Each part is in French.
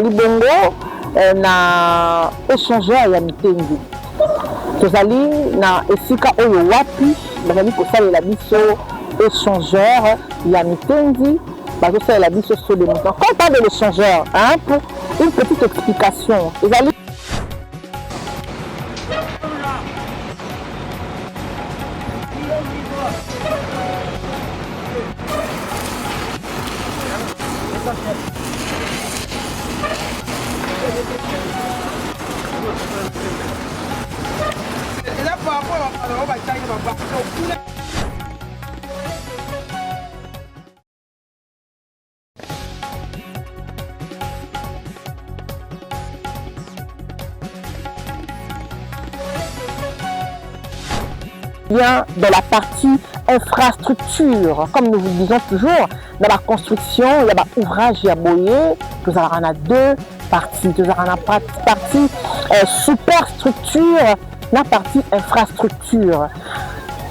Libongo na échangeur ya mitendi tozali na esika oyo wapi bazali kosalela biso échangeur ya mitendi bazosalela biso so de mouton. Quand on parle de l'échangeur, pour une petite explication, ezali bien dans la partie infrastructure. Comme nous vous disons toujours, dans la construction, il y a ouvrage, il y a boyer, nous avons deux parties. Nous avons la partie superstructure, la partie infrastructure.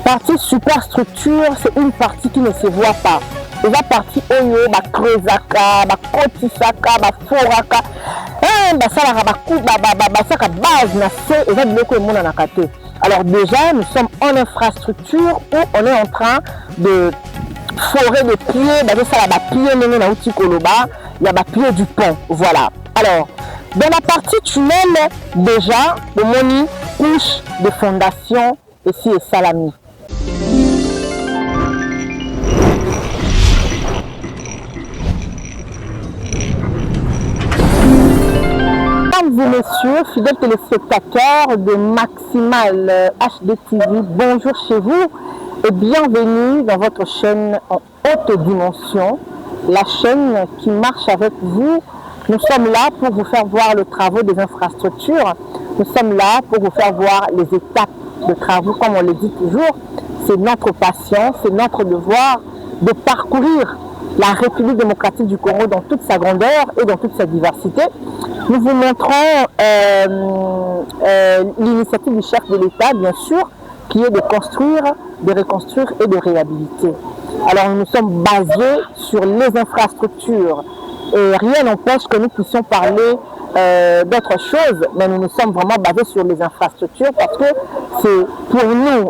Partie superstructure, c'est une partie qui ne se voit pas. La partie oyo, ba crezaka, ba kotisaka, ba foraka, ba base na se, et ça biloko monde na kate. Alors déjà, nous sommes en infrastructure où on est en train de forer des pieds, il y a des pieds du pont, voilà. Alors, dans la partie tunnel, déjà, le moni couche de fondation, ici est Salami. Mesdames et messieurs, fidèles téléspectateurs de Maximal HD TV, bonjour chez vous et bienvenue dans votre chaîne en haute dimension, la chaîne qui marche avec vous. Nous sommes là pour vous faire voir les travaux des infrastructures, nous sommes là pour vous faire voir les étapes de travaux, comme on le dit toujours. C'est notre passion, c'est notre devoir de parcourir la République démocratique du Congo dans toute sa grandeur et dans toute sa diversité. Nous vous montrons l'initiative du chef de l'État, bien sûr, qui est de construire, de reconstruire et de réhabiliter. Alors nous sommes basés sur les infrastructures et rien n'empêche que nous puissions parler d'autres choses, mais nous sommes vraiment basés sur les infrastructures parce que c'est pour nous,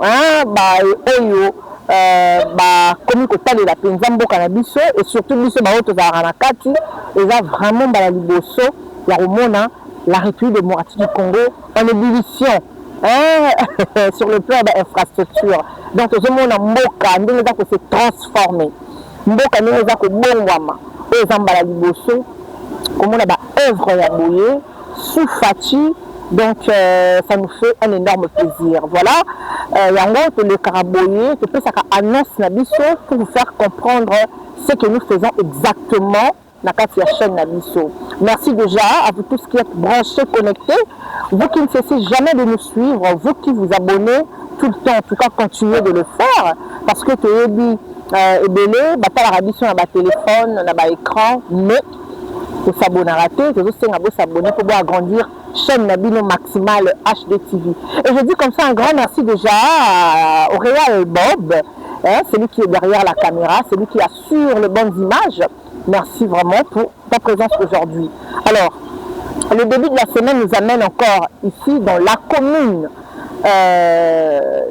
comme côté la Penzambo Canabiso et surtout biso baoto za Ranakati et va vraiment la liboso la Romona, la République démocratique du Congo en ébullition sur le plan de l'infrastructure. Donc je montre Mboka ndenge za ko se transformer. Mboka ndenge za ko bongwama et za mbala liboso comme on a ba œuvre ya boye sous Fati. Donc ça nous fait un énorme plaisir. Voilà, yango to le caraboyer, to peut ça annonce na biso pour vous faire comprendre ce que nous faisons exactement na kati ya chaîne na biso. Merci déjà à vous tous qui êtes branchés, connectés, vous qui ne cessez jamais de nous suivre, vous qui vous abonnez tout le temps, en tout cas continuez de le faire parce que tu es dit ebele bata la biso na ba téléphone, na ba écran, mais de s'abonner à la télé, de s'abonner pour agrandir chaîne Nabino Maximal HD TV. Et je dis comme ça un grand merci déjà au Réal Bob, celui qui est derrière la caméra, celui qui assure les bonnes images. Merci vraiment pour ta présence aujourd'hui. Alors, le début de la semaine nous amène encore ici dans la commune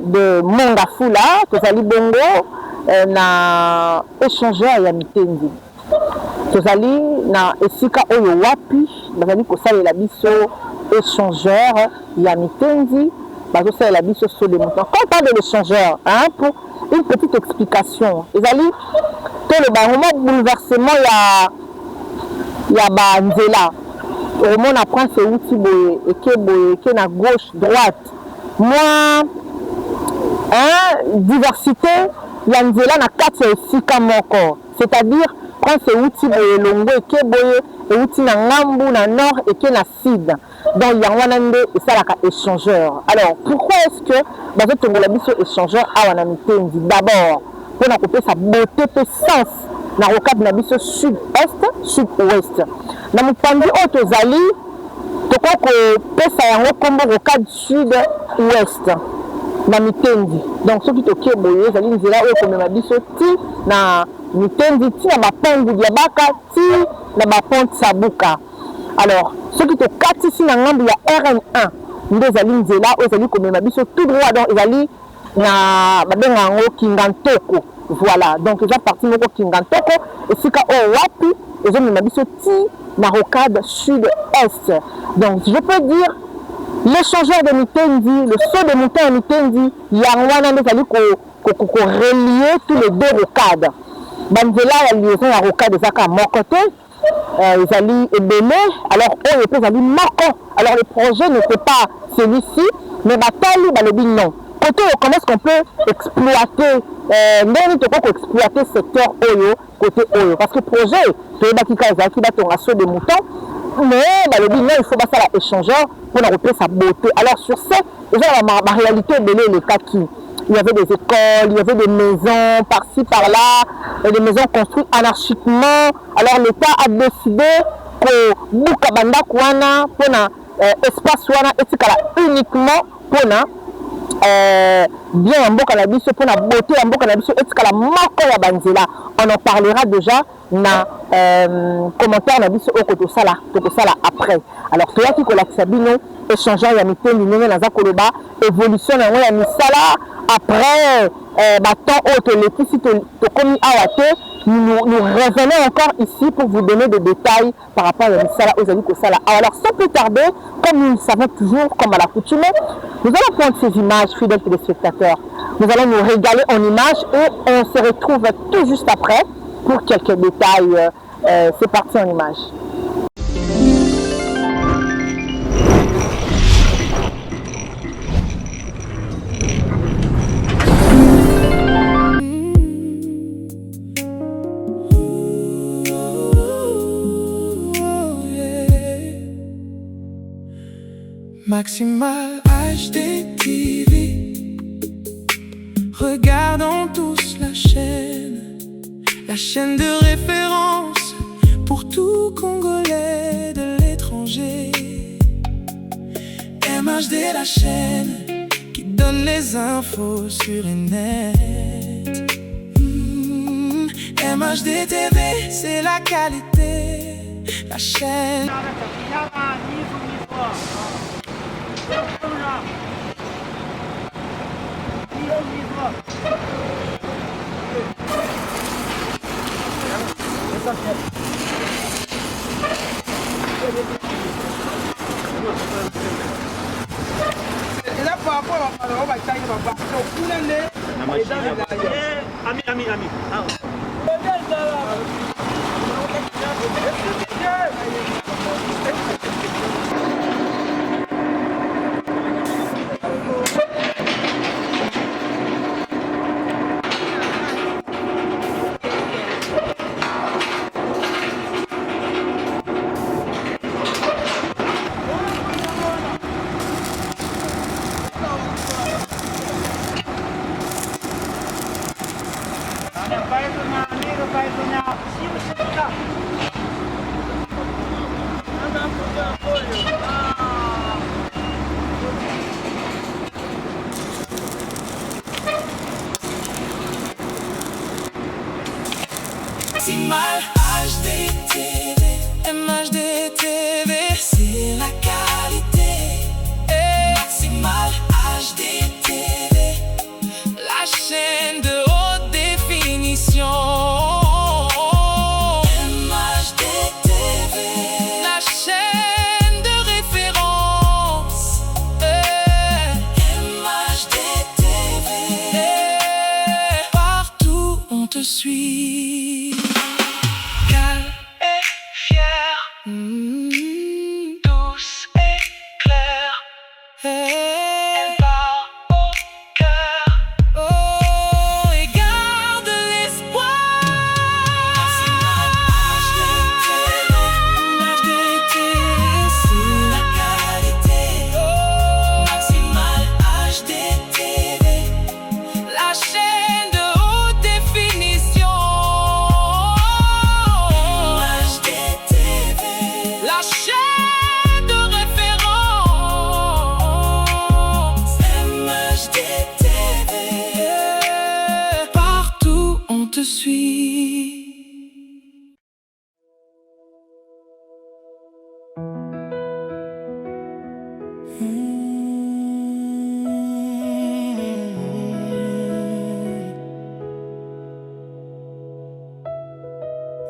de Mongafula, Tozali Bongo, na échangeur ya mitendi. Tozali na esika oyo wapi bazali kosalela biso échangeur ya mitendi bazosalela biso so de mouton. Quand on parle de l'échangeur, pour une petite explication, ezali to le baroma bouleversement ya ba nzela on apprend ce outil boye et na gauche droite moi diversité ya nzela na kati ya esika moko, c'est-à-dire prend ce outil boye longo et boye et outil na ngambu na nord et na sud. Donc yango et ça la échangeur. Alors pourquoi est-ce que bazo tongola biso échangeur awa na mitendi? D'abord pour na couper sa beauté et sens na rocade na biso sud-est sud-ouest. Na mupandi otozali toko ko pesa yango kombo rocade sud-ouest na mitendi. Donc ceux qui toke boye zali nzela oyo komema biso ti na mitendi ti na bapangu ya baka ti na baponte sabuka. Alors soki tokatisi na ngambo ya RN1 nde ezali nzela oyo ezali komema biso tout droit, donc ezali na babenga yango Kingantoko. Voilà, donc eza parti moko Kingantoko esika oyo wapi ezomema biso ti na rocade sud-est. Donc je peux dire l'échangeur de Mitendi, le saut de montagne à Mitendi, yango wana nde ezali relier tous les deux rocades. Banzela ya liaison ya rocade ezaka moko te, ezali ebele, alors oyo pe ezali moko. Alors le projet n'était pas celui-ci, mais batali balobi non. Côté comment est-ce qu'on peut exploiter ndeni toko exploiter secteur oyo côté oyo, parce que projet toyebaki ka ezalaki batonga saut de mouton, mais balobi non, il faut basala échangeur pour na repérer sa beauté. Alors sur ce, déjà la réalité ebele elekaki. Il y avait des écoles, il y avait des maisons par-ci, par-là, des maisons construites anarchiquement. Alors l'État a décidé que Bouka Banda Kouana, pour espace Wana, et uniquement pour bien en Boka Nabiso, pour la beauté en Boka Nabiso, et la marque ya Banzela. On en parlera déjà dans commentaire Nabiso au côté Sala après. Alors, tu as dit que la Sabino échangeant ya Mitendi Nene Naza Koloba, évolution na ya Misala, après temps auto si tu commis à nous revenons encore ici pour vous donner des détails par rapport à Misala aux amis Kosala. Alors sans plus tarder, comme nous le savons toujours, comme à l'accoutumée, nous allons prendre ces images, fidèles téléspectateurs. Nous allons nous régaler en images et on se retrouve tout juste après pour quelques détails. C'est parti en images. Maximal HD TV, regardons tous la chaîne de référence pour tout Congolais de l'étranger. MHD, la chaîne qui donne les infos sur le net. MHD TV, c'est la qualité, la chaîne. Ami. Maximal HD TV, MHD TV, c'est la qualité. Maximal HD TV, la chaîne de haute définition. MHD TV, la chaîne de référence. MHD TV, partout on te suit. Cal et fier.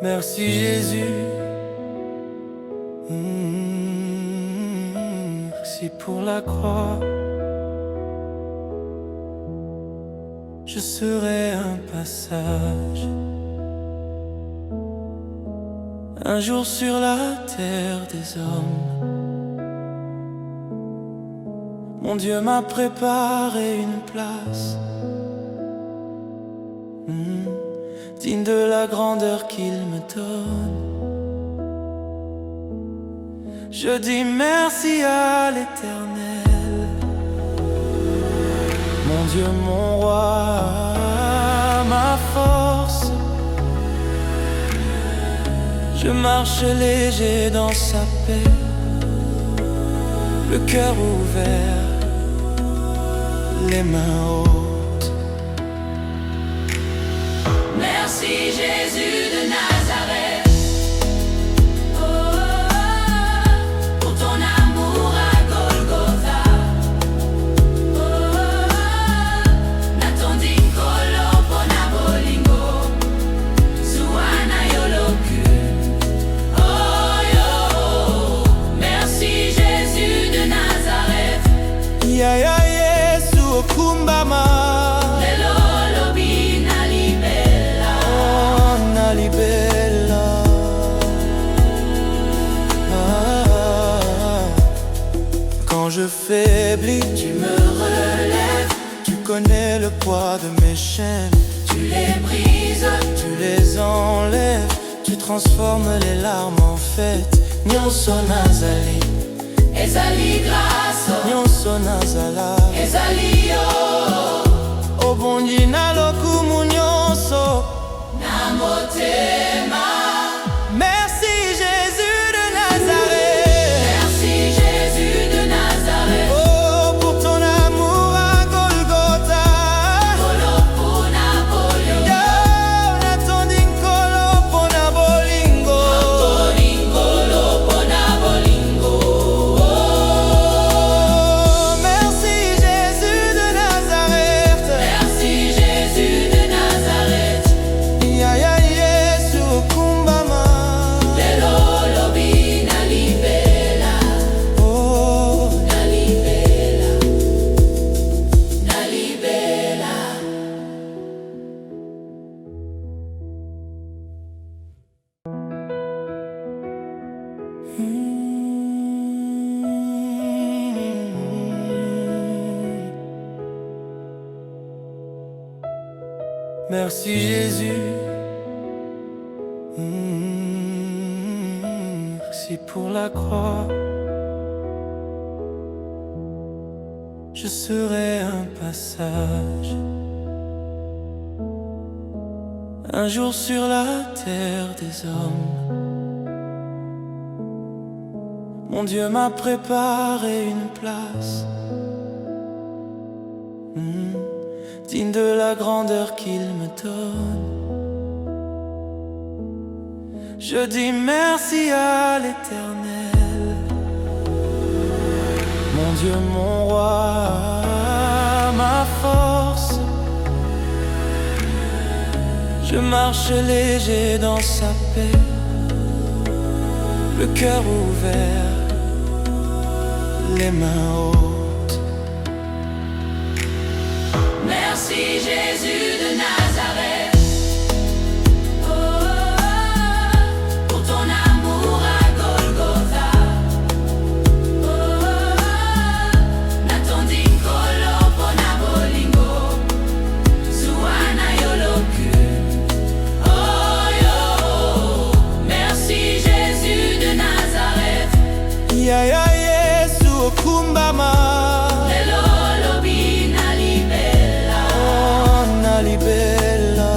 Merci Jésus. Merci pour la croix. Je serai un passage, un jour sur la terre des hommes. Mon Dieu m'a préparé une place, digne de la grandeur qu'il me donne. Je dis merci à l'Éternel, mon Dieu, mon roi, ma force. Je marche léger dans sa paix, le cœur ouvert, les mains hautes. Merci Jésus de Nazareth, pour ton amour à Golgotha. Natondi kolo pona bolingo, suana yoloku. Oh yo, merci Jésus de Nazareth. Ya ya Yesu okumbama. Quand je faiblis, tu me relèves. Tu connais le poids de mes chaînes. Tu les brises, tu les enlèves. Tu transformes les larmes en fête. Nyonso nazali, ezali grâce. Nyonso nazala, ezali yo. Obongi na lokumu nyonso na motema. Merci Jésus de Nazareth. Merci Jésus de Nazareth. Oh, pour ton amour à Golgotha. Kolo pona bolingo. Yo, natondi kolo pona bolingo. Natondi kolo pona bolingo. Oh, merci Jésus de Nazareth. Merci Jésus de Nazareth. Ya ya Yesu okumbama. Lelo lobi na libela. Oh, Na libela. Na libela. Merci Jésus. Merci pour la croix. Je serai un passage, un jour sur la terre des hommes. Mon Dieu m'a préparé une place, digne de la grandeur qu'il me donne. Je dis merci à l'Éternel, mon Dieu, mon roi, ma force. Je marche léger dans sa paix, le cœur ouvert, les mains hautes. Merci Jésus de Nazareth. Pour ton amour à Golgotha. Natondi kolo pona bolingo, suana yoloku. Oh yo, merci Jésus de Nazareth. Ya ya Yesu okumbama. Lelo lobi na libela. Oh, na libela.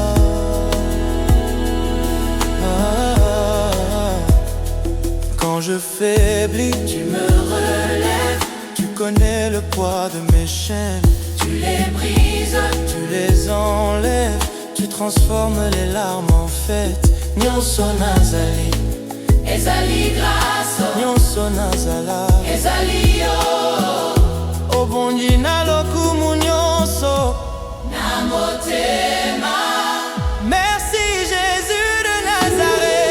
Quand je faiblis, Tu me relèves, tu connais le poids de mes chaînes. tu les brises, Tu les enlèves, tu transformes les larmes en fête. Nyonso nazali, ezali grâce. nyonso nazala, Ezali yo. obongi na lokumu nyonso Na motema. Merci Jésus de Nazareth.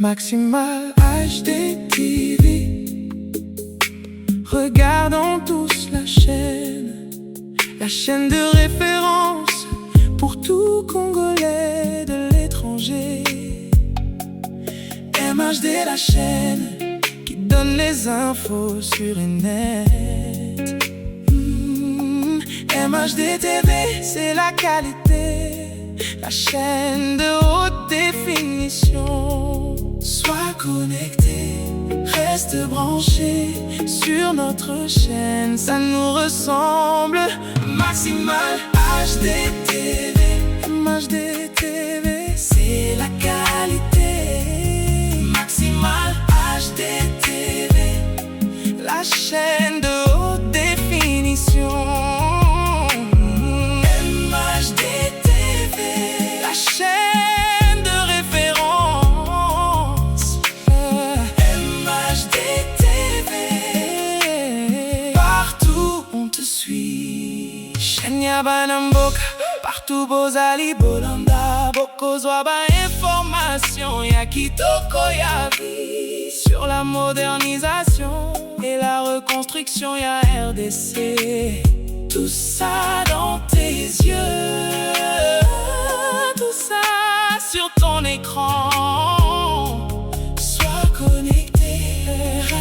Maximal HD TV. Regardons tous la chaîne de référence pour tout Congolais de l'étranger. MHD, la chaîne qui donne les infos sur le net. MHD TV, c'est la qualité, la chaîne de haute définition. Sois connecté, reste branché sur notre chaîne, ça nous ressemble. Maximal HD TV. MHD TV, c'est la qualité. Maximal HD TV, la chaîne de haute définition. MHD TV, la chaîne de référence. MHD TV, partout on te suit. Shenya Banamboka, partout Bozali Bolanda, Bokozwa ba information, ya kitoko ya vie. Sur la modernisation et la reconstruction, ya RDC. Tout ça dans tes yeux, tout ça sur ton écran. Sois connecté,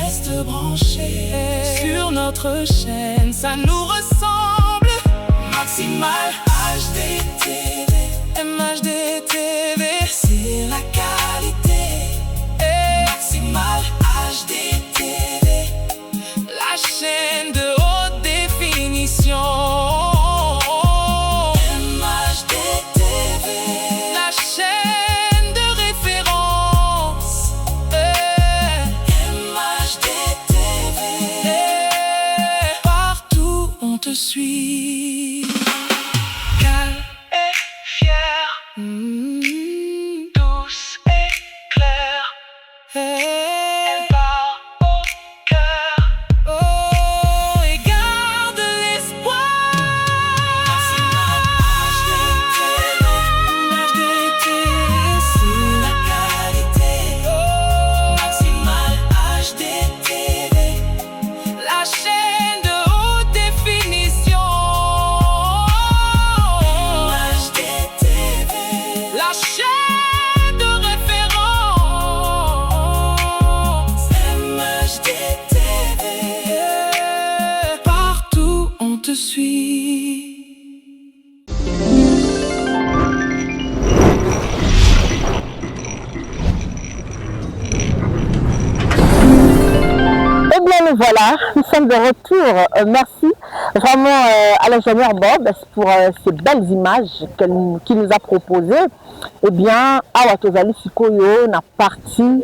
reste branché sur notre chaîne, ça nous ressemble. Maximal HD TV, MHD TV, c'est la qualité. Maximal HD TV, la chaîne de haute définition. MHD TV, la chaîne de référence. MHD TV, partout on te suit. Calme et fière, douce et claire. Elle part au cœur, oh, et garde l'espoir. Maximal HD TV, c'est la qualité. Maximal HD TV, la chaîne de haute définition. MHD TV, la chaîne de référence. MHD TV, partout on te suit. Eh bien, nous voilà, nous sommes de retour. Merci vraiment à l'ingénieur Bob pour ces belles images qu'il nous a proposées. Eh bien, à Watozali Sikoyo, na partie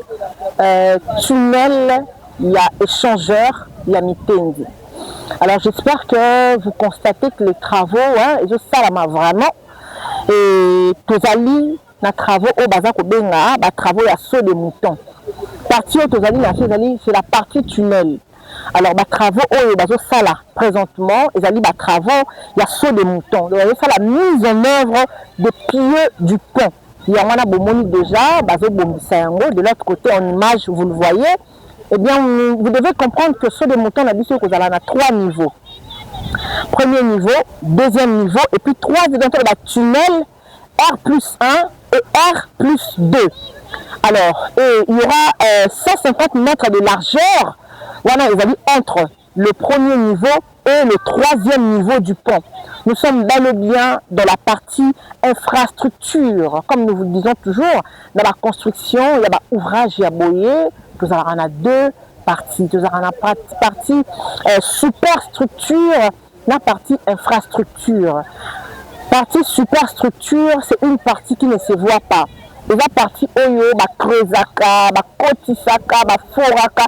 tunnel, il y a échangeur, il y a mitendi. Alors, j'espère que vous constatez que les travaux, ils ont ça vraiment. Et Tozali, na travaux au Bazako Benga, travaux à saut des moutons. Partie au Tozali, c'est la partie tunnel. Alors, travaux au Bazo Sala, présentement, ils ont travaux, il y a saut des moutons. Donc, ça la mise en œuvre des piliers du pont. Il y a un bomoni déjà, Bazo Bombisayango, de l'autre côté, en image, vous le voyez. Eh bien, vous devez comprendre que saut des moutons, on a trois niveaux. Premier niveau, deuxième niveau, et puis troisième tunnel, R+1 et R+2. Alors, il y aura 150 mètres de largeur, voilà, entre le premier niveau et le troisième niveau du pont. Nous sommes bel et bien dans la partie infrastructure. Comme nous vous le disons toujours, dans la construction, il y a ouvrage, il y a boyer, nous en a deux parties. Nous en a partie superstructure, la partie infrastructure. Partie superstructure, c'est une partie qui ne se voit pas. Et la partie oyo, krezaka, kotisaka, foraka,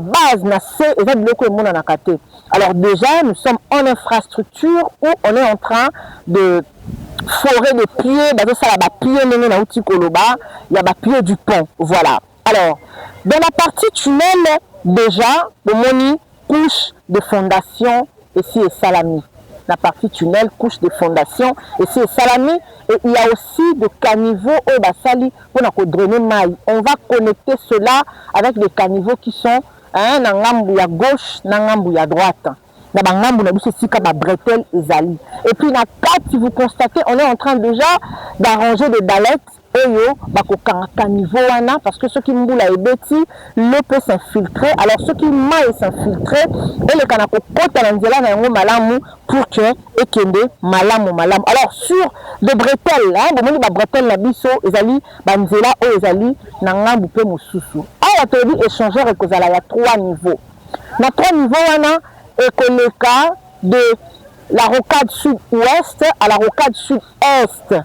base na se, et alors déjà, nous sommes en infrastructure où on est en train de forer des pieds, il y a des pieds du pont, voilà. Alors, dans la partie tunnel, déjà, le moni couche de fondation, ici et salami. la partie tunnel, couche de fondation, et c'est salami. Et il y a aussi des caniveaux au basali pour drainer maille. On va connecter cela avec des caniveaux qui sont na ngambu à gauche, na ngambu à droite. Na bangambu na biso sika ba bretelle ezali. Et puis na 4, si vous constatez, on est en train déjà d'arranger des dallettes. Oyo bakokanga niveau wana parce que ceux qui mbula ebeti l'eau peut s'infiltrer, alors ceux qui maille s'infiltrer et le kanako kota na nzela na yango malamu pour que ekende malamu. Alors sur des bretelles hein, bomoni ba bretelles na biso ezali ba nzela o ezali na ngambu pe mosusu. Awa tobi échangeur ekozala ya 3 niveaux. Na 3 niveaux wana ekoleka de la rocade sud-ouest à la rocade sud-est,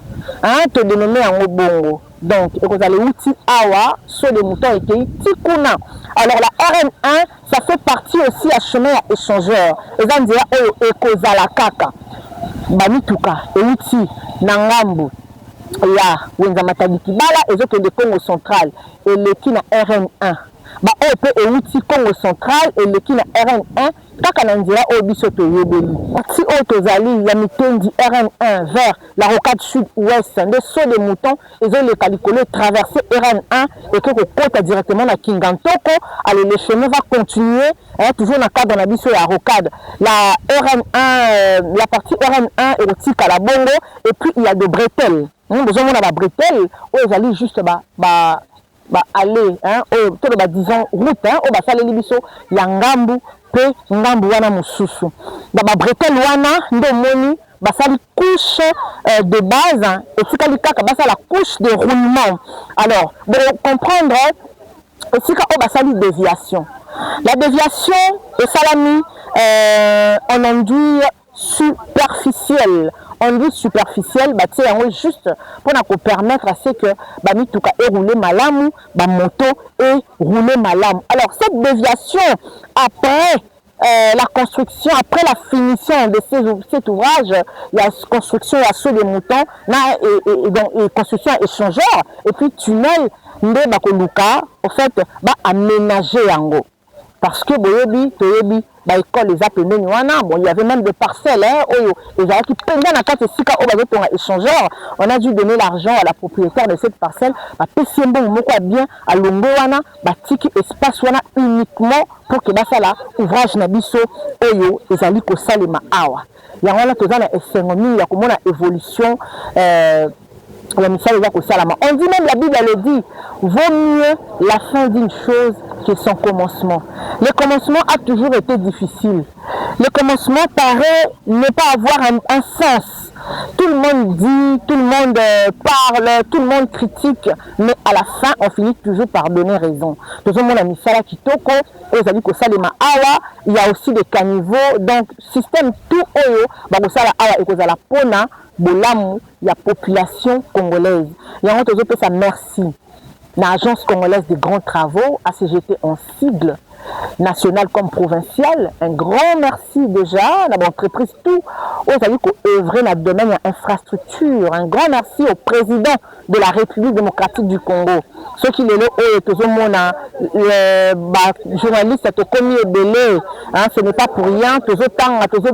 hein, te dénommé en Obongo. Donc, vous allez outil awa, sur les moutons et tikuna. Alors, la RN1, ça fait partie aussi à chemin à échangeur. Et ça, on dit, oh, ekozala kaka. Banituka, et outil, nangambu. Ya, Wenzamata Kibala, et autres de Congo central. Et les qui na RN1. Bah, on peut outil Congo central et les qui na RN1. Kaka nanzira o biso to yebeli si o tozali ya mitendi RN1 vers la rocade sud-ouest de saut de mouton ils ont le calicolo traverser RN1 et que kota directement na Kingantoko. Alors le chemin va continuer hein, toujours dans le cadre de biso ya rocade la RN1 la partie RN1 est aussi à la bongo et puis il y a des bretelles besoin on a des bretelles où ils allaient juste aller hein disons route hein au basali biso ya ngambu pe ngambu wana mususu ba bretelle wana ndo moni basali couche de base et tikali kaka basa la couche de roulement. Alors pour comprendre aussi ka basali déviation, la déviation est salami en enduit superficiel. On dit superficiel, bah tu sais, juste pour permettre à ce que bah mituka et rouler malamu, bah moto et rouler malamu. Alors cette déviation après la construction, après la finition de cet ouvrage, il y a construction à saut des moutons, et construction échangeur, et puis tunnel, nde bakoluka, au fait, bah aménager yango. Parce que boyebi ba école les appelés wana bon il y avait même des parcelles hein et genre qui pendant na kati sika o bazo tonga échangeur on a dû donner l'argent à la propriétaire de cette parcelle ba pesembo moko bien à longo wana ba tiki espace wana uniquement pour que ba sala ouvrage na biso oyo ezali ko salema awa ya wana tozana esengomi ya komona évolution la mission est au salama. On dit même, la Bible elle dit, vaut mieux la fin d'une chose que son commencement. Le commencement a toujours été difficile. Le commencement paraît ne pas avoir un sens. Tout le monde dit, tout le monde parle, tout le monde critique, mais à la fin, on finit toujours par donner raison. Tout le monde a mis ça là qui toko, il y a aussi des caniveaux, donc système tout oyo, la pona, bolamu, il y a population congolaise. Il y a un merci. L'agence congolaise des grands travaux, ACGT en sigle, national comme provincial, un grand merci déjà à l'entreprise tout aux amis qui œuvrent dans le domaine de l'infrastructure. Un grand merci au président de la République démocratique du Congo. Ceux qui les journalistes sont commis et belé, ce n'est pas pour rien. Tous autant à tous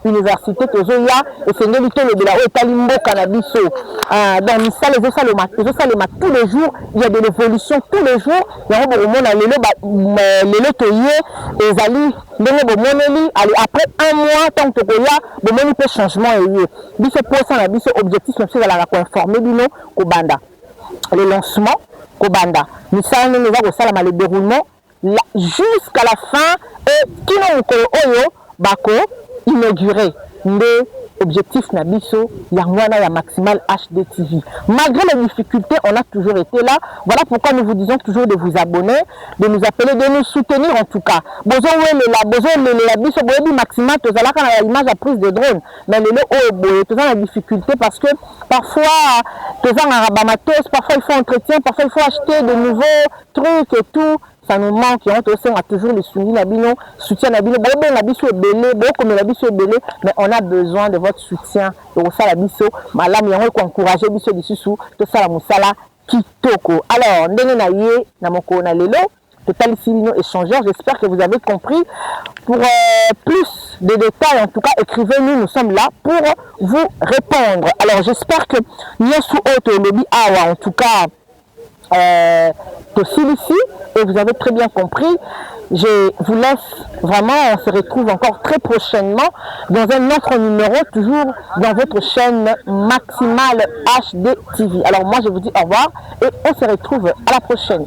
université, tous ya et c'est n'éviter le de la Otalimbo Cannabiso. Donc ça les salema tous les jours. Il y a de l'évolution tous les jours. Il y a au monde les toyés et zali après un mois tant que goya de même peu changement et biso pour ça la biso objectif même c'est la informer bino kobanda le lancement kobanda nous ça nous va ça le déroulement jusqu'à la fin et kino ko oyo bako inaugurer le objectif Nabiso, Yangwana ya maximal HD TV. Malgré les difficultés, on a toujours été là. Voilà pourquoi nous vous disons toujours de vous abonner, de nous appeler, de nous soutenir en tout cas. Besoin la biso boyebi maximal, tu as la image à prise de drone. Mais tu as la difficulté parce que parfois, tu as un rabamatos, parfois il faut entretien, parfois il faut acheter de nouveaux trucs et tout. Ça nous manque, on a toujours les soutien Nabino, mais on a besoin de votre soutien. Donc ça la biso, malam yango ko encourager biso disusu, to ça la musala kitoko. Alors ndenge na ye na moko na lelo, Total Silino échangeur. J'espère que vous avez compris. Pour plus de détails, en tout cas, écrivez-nous, nous sommes là pour vous répondre. Alors, j'espère que Nyosu Auto Lobby Awa, en tout cas, ici, et vous avez très bien compris. Je vous laisse vraiment, on se retrouve encore très prochainement dans un autre numéro, toujours dans votre chaîne Maximale HD TV. Alors moi je vous dis au revoir et on se retrouve à la prochaine.